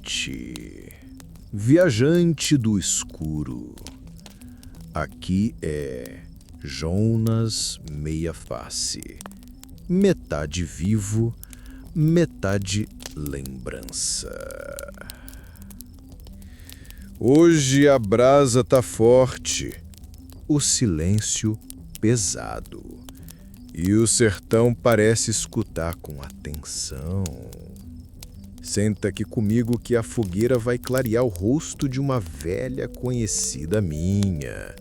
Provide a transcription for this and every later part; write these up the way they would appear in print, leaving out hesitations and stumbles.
noite, viajante do escuro. Aqui é Jonas Meia Face, metade vivo, metade lembrança. Hoje a brasa tá forte, o silêncio pesado, e o sertão parece escutar com atenção. Senta aqui comigo que a fogueira vai clarear o rosto de uma velha conhecida minha.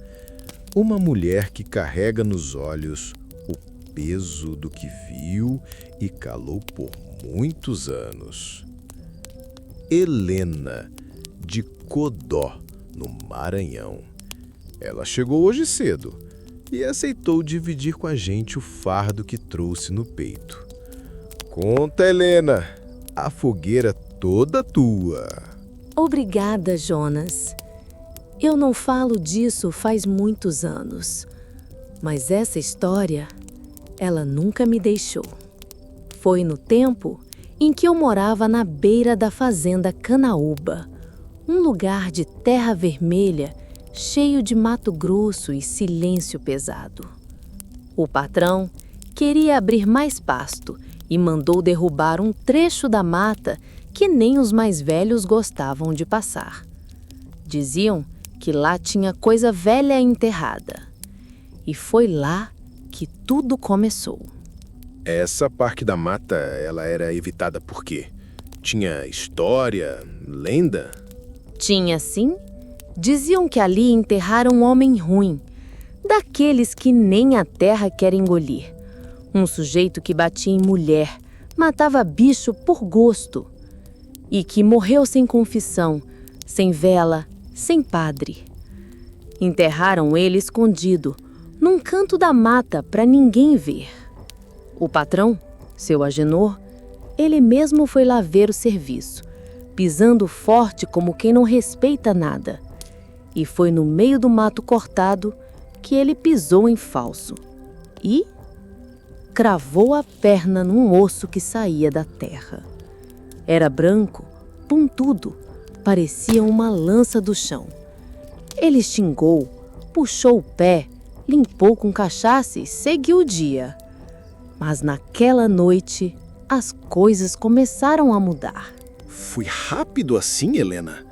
Uma mulher que carrega nos olhos o peso do que viu e calou por muitos anos. Helena, de Codó, no Maranhão. Ela chegou hoje cedo e aceitou dividir com a gente o fardo que trouxe no peito. Conta, Helena, a fogueira toda tua. Obrigada, Jonas. Eu não falo disso faz muitos anos, mas essa história, ela nunca me deixou. Foi no tempo em que eu morava na beira da fazenda Canaúba, um lugar de terra vermelha, cheio de mato grosso e silêncio pesado. O patrão queria abrir mais pasto e mandou derrubar um trecho da mata que nem os mais velhos gostavam de passar. Diziam que lá tinha coisa velha enterrada. E foi lá que tudo começou. Essa parte da mata, ela era evitada por quê? Tinha história, lenda? Tinha sim. Diziam que ali enterraram um homem ruim, daqueles que nem a terra quer engolir. Um sujeito que batia em mulher, matava bicho por gosto. E que morreu sem confissão, sem vela, sem padre. Enterraram ele escondido, num canto da mata para ninguém ver. O patrão, seu Agenor, ele mesmo foi lá ver o serviço, pisando forte como quem não respeita nada. E foi no meio do mato cortado que ele pisou em falso. E cravou a perna num osso que saía da terra. Era branco, pontudo, parecia uma lança do chão. Ele xingou, puxou o pé, limpou com cachaça e seguiu o dia. Mas naquela noite, as coisas começaram a mudar. Foi rápido assim, Helena?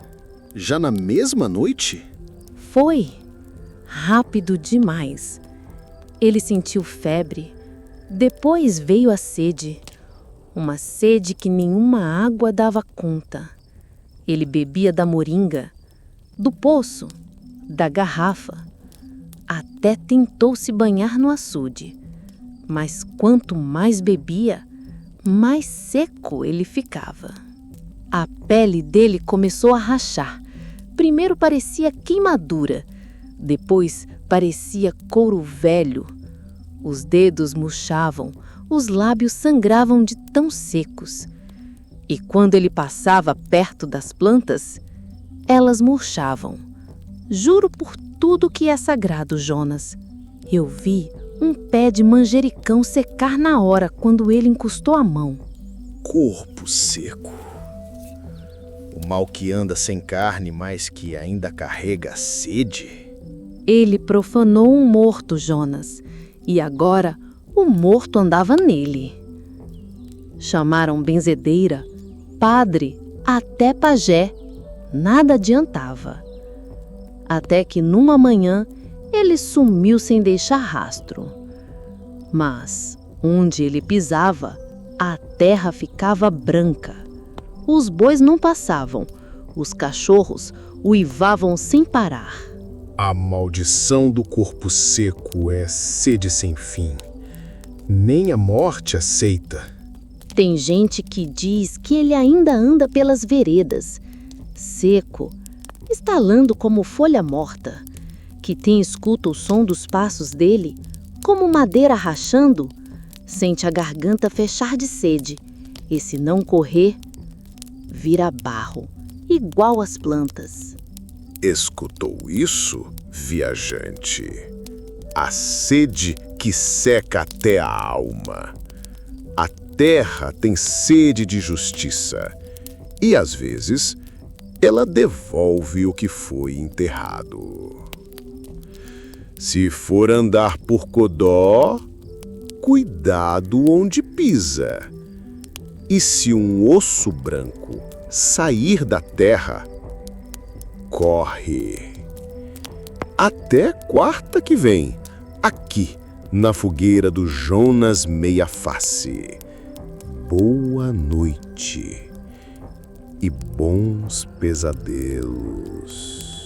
Já na mesma noite? Foi rápido demais. Ele sentiu febre. Depois veio a sede. Uma sede que nenhuma água dava conta. Ele bebia da moringa, do poço, da garrafa. Até tentou se banhar no açude. Mas quanto mais bebia, mais seco ele ficava. A pele dele começou a rachar. Primeiro parecia queimadura, depois parecia couro velho. Os dedos murchavam, os lábios sangravam de tão secos. E quando ele passava perto das plantas, elas murchavam. Juro por tudo que é sagrado, Jonas. Eu vi um pé de manjericão secar na hora quando ele encostou a mão. Corpo seco. O mal que anda sem carne, mas que ainda carrega a sede. Ele profanou um morto, Jonas, e agora o morto andava nele. Chamaram benzedeira, padre, até pajé. Nada adiantava. Até que numa manhã ele sumiu sem deixar rastro. Mas onde ele pisava, a terra ficava branca. Os bois não passavam, os cachorros uivavam sem parar. A maldição do corpo seco é sede sem fim. Nem a morte aceita. Tem gente que diz que ele ainda anda pelas veredas, seco, estalando como folha morta, que quem escuta o som dos passos dele, como madeira rachando, sente a garganta fechar de sede, e se não correr, vira barro, igual às plantas. Escutou isso, viajante? A sede que seca até a alma. A terra tem sede de justiça. E às vezes ela devolve o que foi enterrado. Se for andar por Codó, cuidado onde pisa. E se um osso branco sair da terra, corre. Até quarta que vem, aqui na fogueira do Jonas Meia Face. Boa noite e bons pesadelos.